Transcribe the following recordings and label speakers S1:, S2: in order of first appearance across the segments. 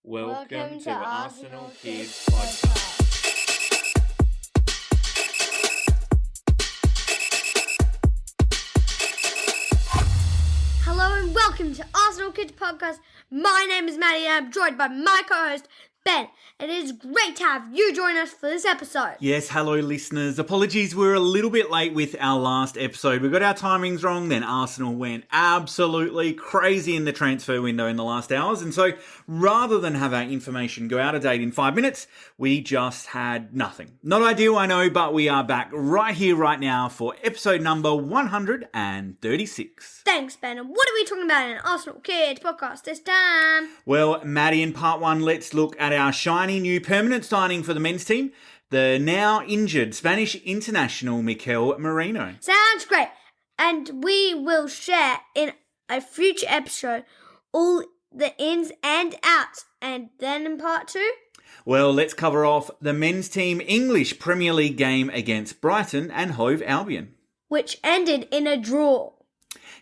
S1: Welcome to Arsenal Kids Podcast.
S2: Hello and welcome to Arsenal Kids Podcast. My name is Madi and I'm joined by my co-host Ben. It is great to have you join us for this episode.
S1: Yes, hello listeners. Apologies, we're a little bit late with our last episode. We got our timings wrong, then Arsenal went absolutely crazy in the transfer window in the last hours. And so rather than have our information go out of date in 5 minutes, we just had nothing. Not ideal, I know, but we are back right here, right now for episode number 136.
S2: Thanks, Ben. And what are we talking about in Arsenal Kids Podcast this time?
S1: Well, Maddie, in part one, let's look at our shiny new permanent signing for the men's team, the now injured Spanish international Mikel Merino.
S2: Sounds great. And we will share in a future episode all the ins and outs. And then in part two,
S1: well, let's cover off the men's team English Premier League game against Brighton and Hove Albion,
S2: which ended in a draw.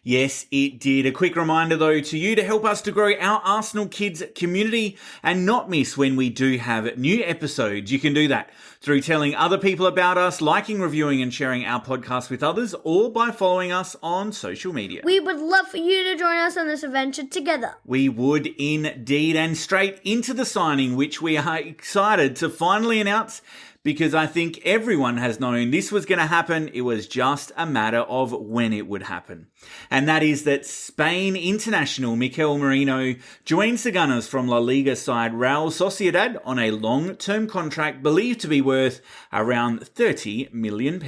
S1: Yes, it did. A quick reminder, though, to you to help us to grow our Arsenal Kids community and not miss when we do have new episodes. You can do that through telling other people about us, liking, reviewing and sharing our podcast with others, or by following us on social media.
S2: We would love for you to join us on this adventure together.
S1: We would indeed. And straight into the signing, which we are excited to finally announce, because I think everyone has known this was going to happen. It was just a matter of when it would happen. And that is that Spain international Mikel Merino joins the Gunners from La Liga side Real Sociedad on a long-term contract believed to be worth around £30 million.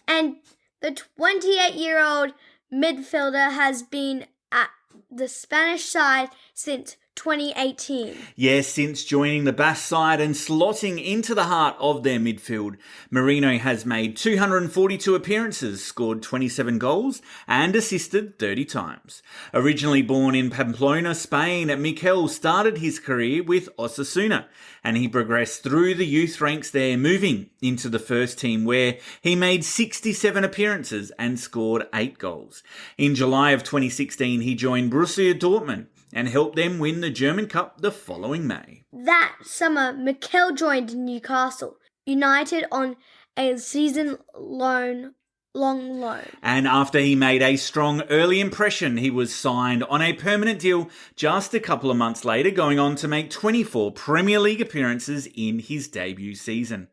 S2: And the 28-year-old midfielder has been at the Spanish side since 2018.
S1: Yes, since joining the Basque side and slotting into the heart of their midfield, Merino has made 242 appearances, scored 27 goals and assisted 30 times. Originally born in Pamplona, Spain, Mikel started his career with Osasuna and he progressed through the youth ranks there, moving into the first team where he made 67 appearances and scored 8 goals. In July of 2016, he joined Borussia Dortmund and helped them win the German Cup the following May.
S2: That summer, Mikel joined Newcastle United on a season-long loan.
S1: And after he made a strong early impression, he was signed on a permanent deal just a couple of months later, going on to make 24 Premier League appearances in his debut season.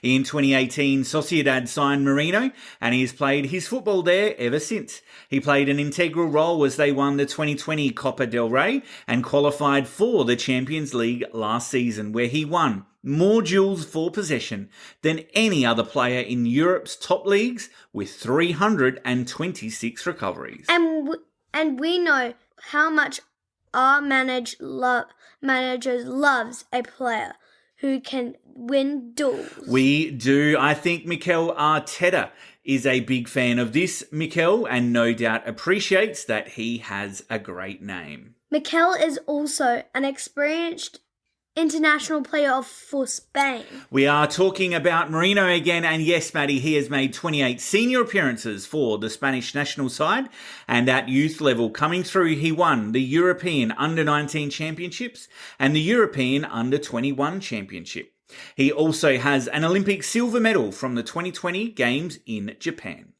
S1: In 2018, Sociedad signed Merino and he has played his football there ever since. He played an integral role as they won the 2020 Copa del Rey and qualified for the Champions League last season, where he won more duels for possession than any other player in Europe's top leagues with 326 recoveries.
S2: And we know how much our managers loves a player who can win duels.
S1: We do. I think Mikel Arteta is a big fan of this Mikel and no doubt appreciates that he has a great name.
S2: Mikel is also an experienced international player for Spain.
S1: We are talking about Merino again, and yes, Maddie, he has made 28 senior appearances for the Spanish national side, and at youth level coming through, he won the European Under-19 Championships and the European Under-21 Championship. He also has an Olympic silver medal from the 2020 Games in Japan.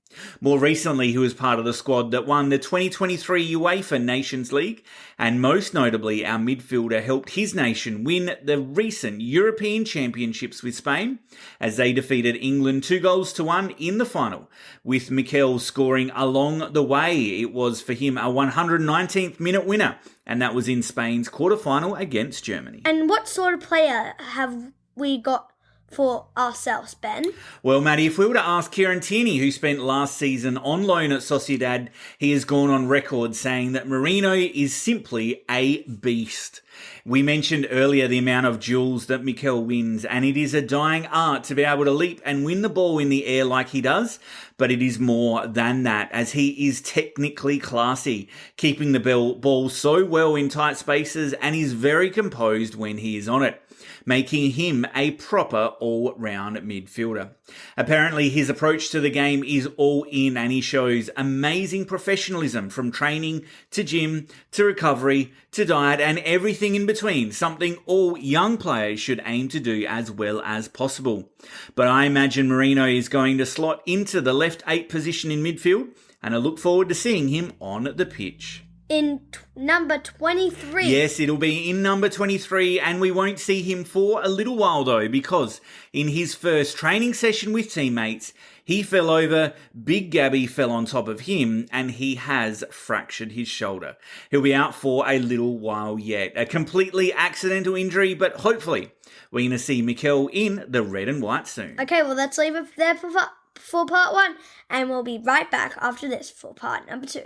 S1: More recently, he was part of the squad that won the 2023 UEFA Nations League, and most notably, our midfielder helped his nation win the recent European Championships with Spain, as they defeated England 2-1 in the final, with Mikel scoring along the way. It was for him a 119th minute winner, and that was in Spain's quarterfinal against Germany.
S2: And what sort of player have we got for ourselves, Ben?
S1: Well, Maddie, if we were to ask Kieran Tierney, who spent last season on loan at Sociedad, he has gone on record saying that Merino is simply a beast. We mentioned earlier the amount of duels that Mikel wins, and it is a dying art to be able to leap and win the ball in the air like he does. but it is more than that, as he is technically classy, keeping the ball so well in tight spaces and is very composed when he is on it, making him a proper all-round midfielder. Apparently, his approach to the game is all in, and he shows amazing professionalism from training to gym to recovery to diet and everything in between, something all young players should aim to do as well as possible. But I imagine Merino is going to slot into the left 8 position in midfield, and I look forward to seeing him on the pitch.
S2: In number 23.
S1: Yes, it'll be in number 23, and we won't see him for a little while though, because in his first training session with teammates, he fell over, Big Gabby fell on top of him, and he has fractured his shoulder. He'll be out for a little while yet. A completely accidental injury, but hopefully we're going to see Mikel in the red and white soon.
S2: Okay, well, let's leave it there for part 1, and we'll be right back after this for part number 2.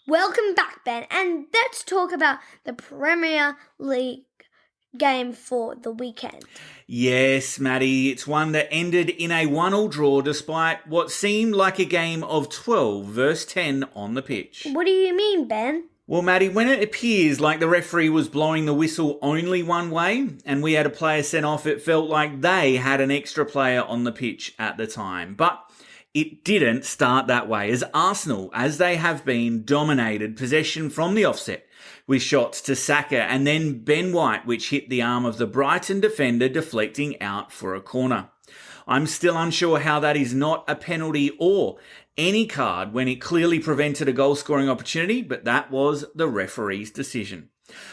S2: Welcome back, Ben, and let's talk about the Premier League game for the weekend.
S1: Yes, Maddie, it's one that ended in a 1-1 draw despite what seemed like a game of 12 versus 10 on the pitch.
S2: What do you mean, Ben?
S1: Well, Maddie, when it appears like the referee was blowing the whistle only one way and we had a player sent off, it felt like they had an extra player on the pitch at the time. But it didn't start that way, as Arsenal, as they have been, dominated possession from the offset with shots to Saka and then Ben White, which hit the arm of the Brighton defender, deflecting out for a corner. I'm still unsure how that is not a penalty or any card when it clearly prevented a goal-scoring opportunity, but that was the referee's decision.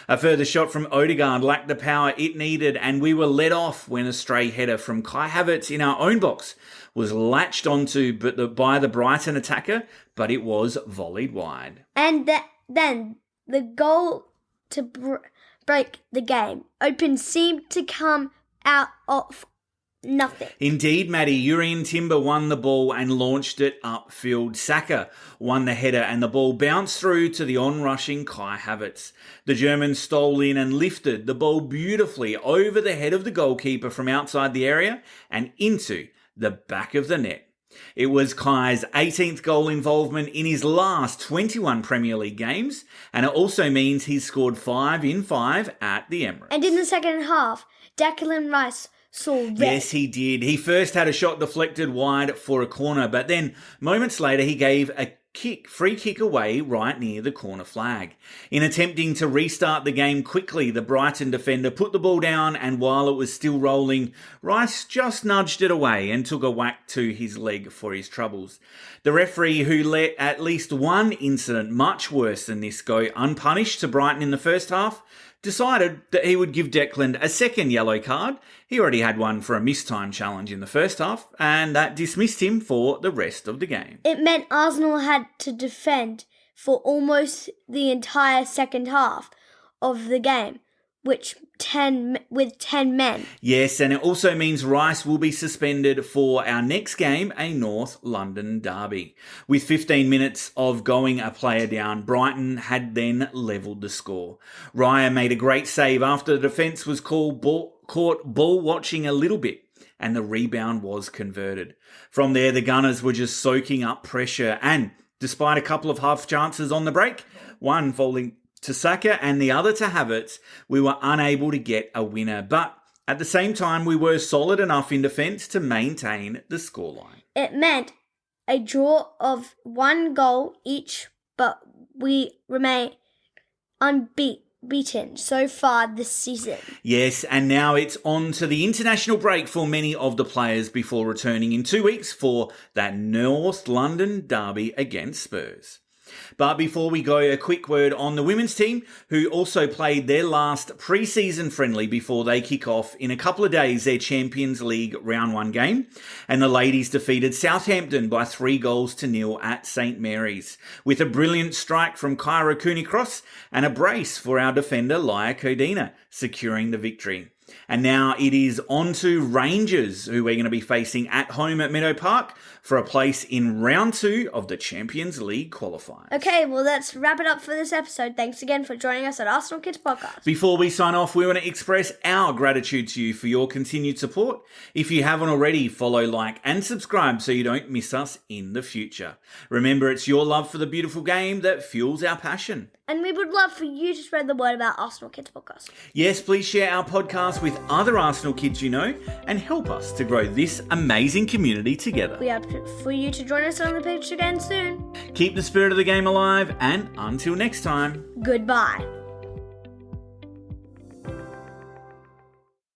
S1: A further shot from Odegaard lacked the power it needed, and we were let off when a stray header from Kai Havertz in our own box was latched onto by the Brighton attacker, but it was volleyed wide.
S2: And then the goal to break the game open seemed to come out of nothing.
S1: Indeed, Maddie. Urian Timber won the ball and launched it upfield. Saka won the header and the ball bounced through to the on-rushing Kai Havertz. The German stole in and lifted the ball beautifully over the head of the goalkeeper from outside the area and into the back of the net. It was Kai's 18th goal involvement in his last 21 Premier League games, and it also means he's scored 5 in 5 at the Emirates.
S2: And in the second half, Declan Rice saw red.
S1: Yes, he did. He first had a shot deflected wide for a corner, but then moments later he gave a free kick away right near the corner flag. In attempting to restart the game quickly, the Brighton defender put the ball down, and while it was still rolling, Rice just nudged it away and took a whack to his leg for his troubles. The referee, who let at least one incident much worse than this go unpunished to Brighton in the first half, decided that he would give Declan a second yellow card. He already had one for a missed time challenge in the first half, and that dismissed him for the rest of the game.
S2: It meant Arsenal had to defend for almost the entire second half of the game, with 10 men.
S1: Yes, and it also means Rice will be suspended for our next game, a North London derby. With 15 minutes of going a player down, Brighton had then levelled the score. Raya made a great save after the defence was caught ball watching a little bit, and the rebound was converted. From there, the Gunners were just soaking up pressure, and despite a couple of half chances on the break, one falling to Saka and the other to Havertz, we were unable to get a winner. But at the same time, we were solid enough in defence to maintain the scoreline.
S2: It meant a draw of 1 goal each, but we remain unbeaten so far this season.
S1: Yes, and now it's on to the international break for many of the players before returning in 2 weeks for that North London derby against Spurs. But before we go, a quick word on the women's team, who also played their last pre-season friendly before they kick off in a couple of days their Champions League Round 1 game. And the ladies defeated Southampton by 3-0 at St Mary's, with a brilliant strike from Kyra Cooney-Cross and a brace for our defender Laia Codina, securing the victory. And now it is on to Rangers, who we're going to be facing at home at Meadow Park for a place in round 2 of the Champions League qualifiers.
S2: Okay, well, let's wrap it up for this episode. Thanks again for joining us at Arsenal Kids Podcast.
S1: Before we sign off, we want to express our gratitude to you for your continued support. If you haven't already, follow, like, and subscribe so you don't miss us in the future. Remember, it's your love for the beautiful game that fuels our passion.
S2: And we would love for you to spread the word about Arsenal Kids Podcast.
S1: Yes, please share our podcast with other Arsenal kids you know and help us to grow this amazing community together.
S2: We hope for you to join us on the pitch again soon.
S1: Keep the spirit of the game alive, and until next time,
S2: Goodbye.